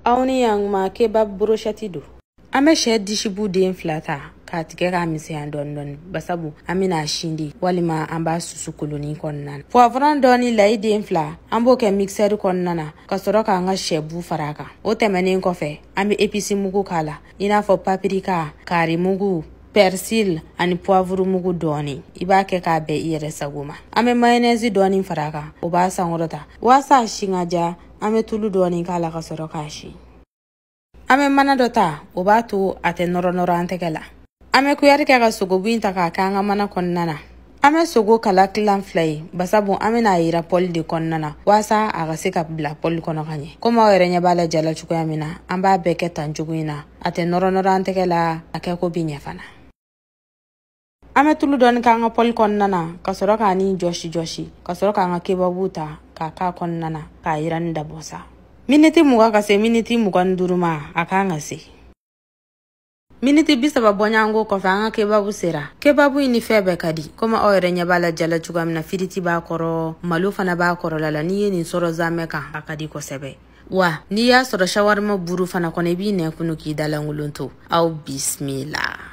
Awni yang ma kebab brochette do. Ame shed dishibu den flata ka tigɛ ka misɛnya dɔɔni basabu amina shindi walima an b'a susu koloni kɔnɔna. Poivron dɔɔni layi den fila an b'o kɛ mixeur kɔnɔna na ka sɔrɔ k'an ka sɛbu fara kan. O tɛmɛnen kɔfɛ an bɛ épice mugu k'a la i n'a fɔ paprika, kari mugu, persil ani poivre mugu dɔɔni. I b'a kɛ k'a bɛn i yɛrɛ sago ma. An bɛ mayonnaise dɔɔni fara kan o b'a sankɔrɔta. Waasa a si ka ja an bɛ tulu dɔɔni k'a la ka sɔrɔ k'a si. An bɛ mana dɔ ta o b'a to a tɛ nɔrɔ an tɛgɛ la. An bɛ kuyari kɛ ka sogobu in ta k'a kɛ an ka mana kɔnɔna na. An bɛ sogo kala kilan fila ye basabu an bɛna yira pɔli de kɔnɔna na waasa a ka se ka bila pɔli kɔnɔ ka ɲɛ. Komi aw yɛrɛ ɲɛ b'a la jala cogoya min na an b'a bɛɛ kɛ tan cogo in na. A tɛ nɔrɔ an tɛgɛ la a kɛ ko bi ɲɛ fana. An bɛ tulu dɔɔni k'an ka pɔli kɔnɔna na ka sɔrɔ k'a ni jɔsi ka sɔrɔ k'an ka kebabu ta k'a k'a kɔnɔna na k'a yira ni dabɔ sa. Miniti 20 ka se miniti 25 ma a kan ka se. Miniti 30 bɔɲango kɔfɛ an ka kebabu sera. Kebabu in ni fɛn bɛɛ ka di. Komi aw yɛrɛ ɲɛ b'a la jala cogoya min na firiti b'a kɔrɔ, malo fana b'a kɔrɔla la. N'i ye nin sɔrɔ zamɛ kan a ka di kosɛbɛ. Wa n'i y'a sɔrɔ shawarma buru fana kɔnɔ i b'i nɛn kunu k'i dalankolon to. Aw bismillah.